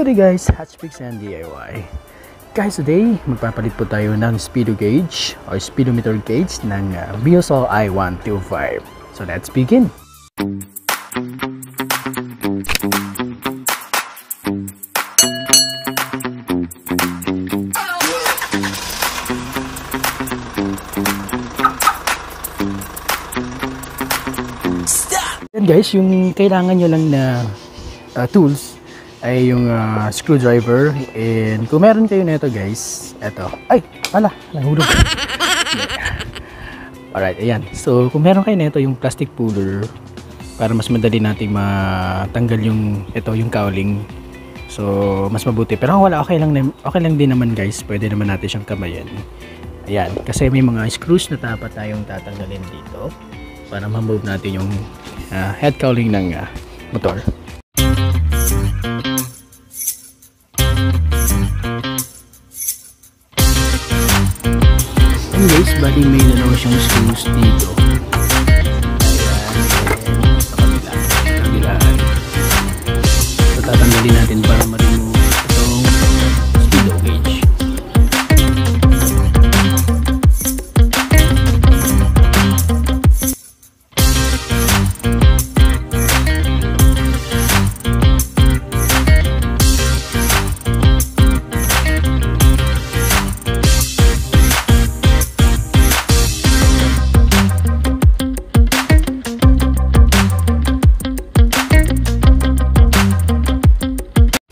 Howdy guys, Hatchpix and DIY. Guys, today magpapalit po tayo ng speedo gauge or speedometer gauge ng Biosol i125. So let's begin. Yan guys, yung kailangan nyo lang na tools ay yung screwdriver, and kung meron kayo nito guys, eto, ay, wala, nahulog. Alright, ayan. So, kung meron kayo nito yung plastic puller, para mas madali nating matanggal yung, ito, yung cowling. So, mas mabuti. Pero kung wala, okay lang din naman guys. Pwede naman natin siyang kamayan. Ayan, kasi may mga screws na dapat tayong tatanggalin dito para ma-move natin yung head cowling ng motor. Guys, bali may dalawa siyang screws dito. Ayan, sa kabilaan. So tatanggalin natin para ma-remove itong speedo gauge.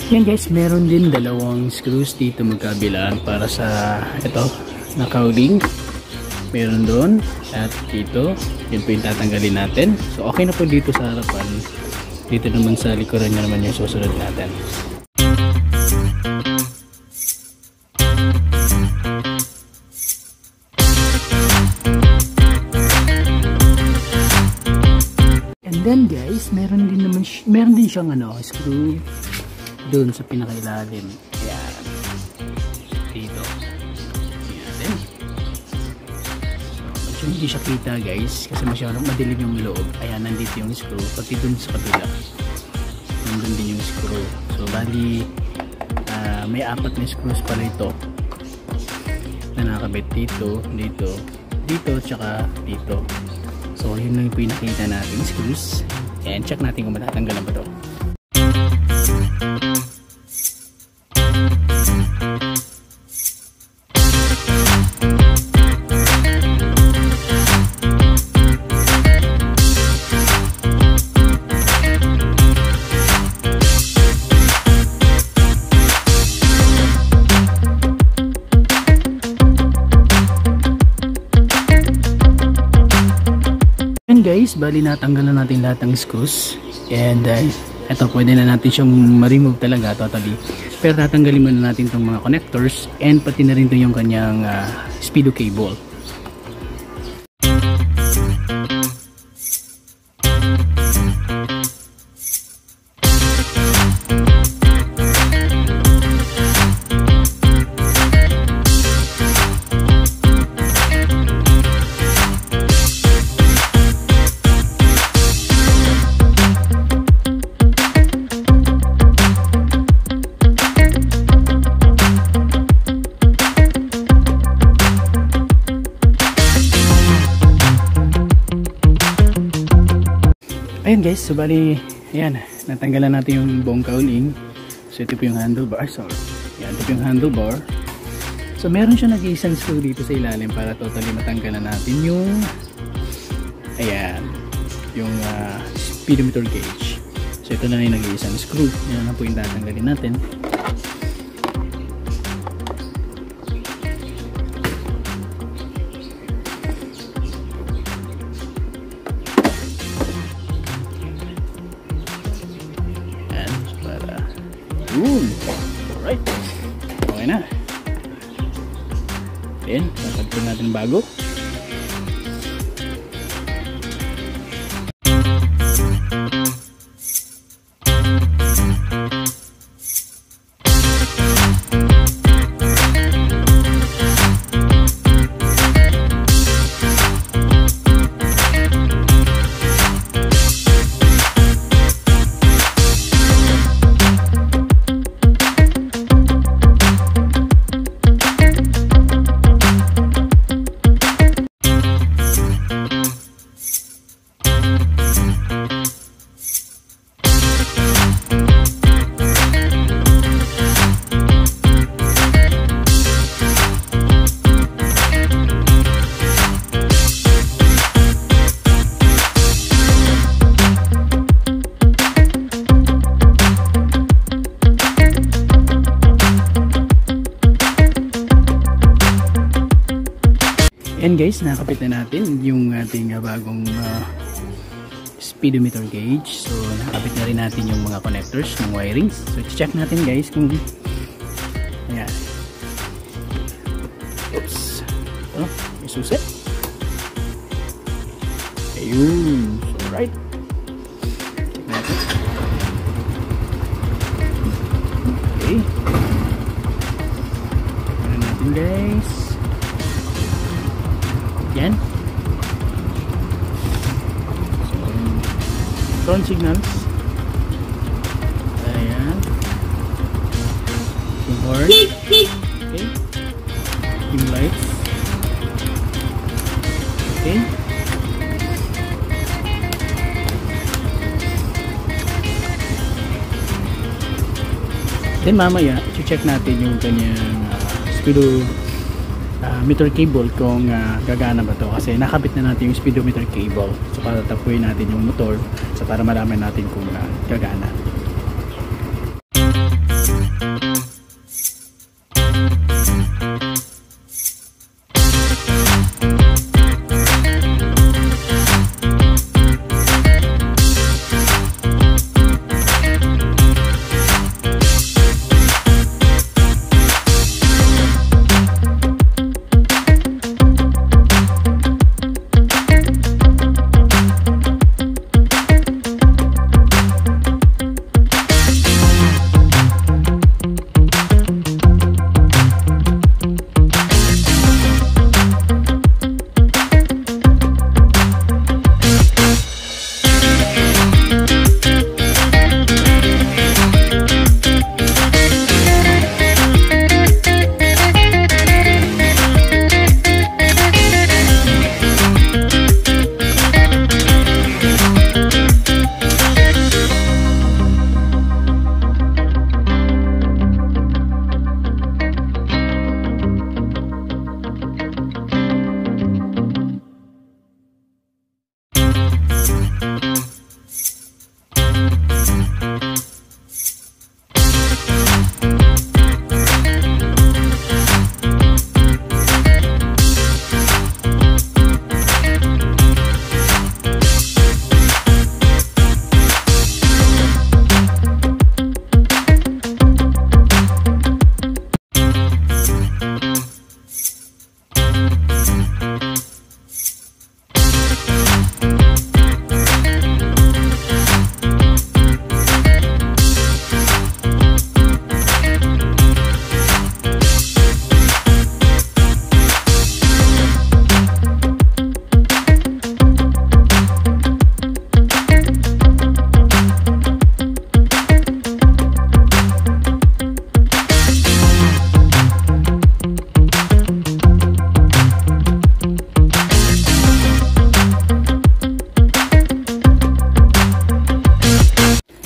Yan guys, meron din dalawang screws dito magkabilaan para sa ito na cowling. Meron doon at dito. Yun po yung tatanggalin natin. So okay na po dito sa harapan. Dito naman sa likuran niya naman yung susunod natin. And then guys, meron din siyang screw doon sa pinakailalim. Ayan. Dito. Ayan. So, hindi siya kita guys kasi masyadong madilim yung loob. Ayan, nandito yung screw. Pati doon sa kabila. Nandun din yung screw. So, bali may 4 na screws pala ito na nakakabit dito, dito, dito, tsaka dito. So, yun lang yung pinakita natin screws. And check natin kung matatanggalan ba ito. Guys, bali natanggalan natin lahat ng screws, and ito pwede na natin siyang ma-remove talaga totally, pero tatanggalin muna natin itong mga connectors and pati na rin ito yung kanyang speedo cable. Ayan guys, so bali, ayan, natanggalan natin yung buong cowling. So ito po yung handlebar, sorry. Ayan, ito po yung handlebar. So meron siya nag-iisang screw dito sa ilalim para totally matanggalan natin yung, ayan, yung speedometer gauge. So ito na yung nag-iisang screw. Yan na po yung tatanggalin natin. Alright, okay na. Then, tatagpon natin bago. And guys, nakapit na natin yung ating bagong speedometer gauge. So nakapit na rin natin yung mga connectors ng wirings. So check natin guys kung ayan. Oops. Ito, may susi. Ayun. So right. Check natin. Okay. Tignan natin guys. Yan. So, turn signals. Ayan. Yung horn. Okay. Yung lights. Okay. Then mamaya, i-check natin yung kanyang speedometer cable kung gagana ba to, kasi nakabit na natin yung speedometer cable. So para tapuin natin yung motor, so para malaman natin kung gagana.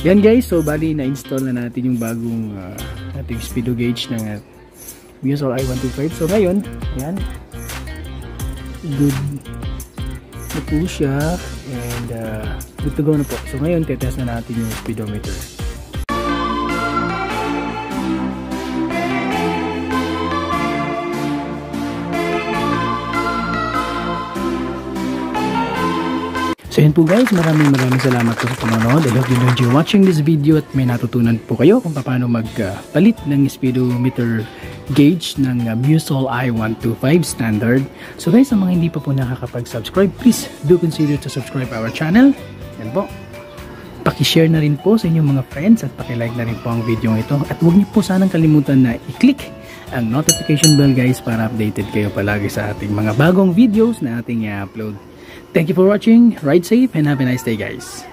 Yan guys, so bali na-install na natin yung bagong ating speedo gauge ng Musol I-125. So ngayon, yan, good na po siya and good to go na po. So ngayon, tetest na natin yung speedometer. So yun po guys, maraming salamat po sa panonood. I hope you enjoy watching this video at may natutunan po kayo kung paano magpalit ng speedometer gauge ng Musol I-125 standard. So guys, sa mga hindi pa po nakakapag-subscribe, please do consider to subscribe our channel. Yan po. Paki-share na rin po sa inyong mga friends at paki-like na rin po ang video ito. At huwag niyo po sanang kalimutan na i-click ang notification bell guys para updated kayo palagi sa ating mga bagong videos na ating i-upload. Thank you for watching, ride safe, and have a nice day guys.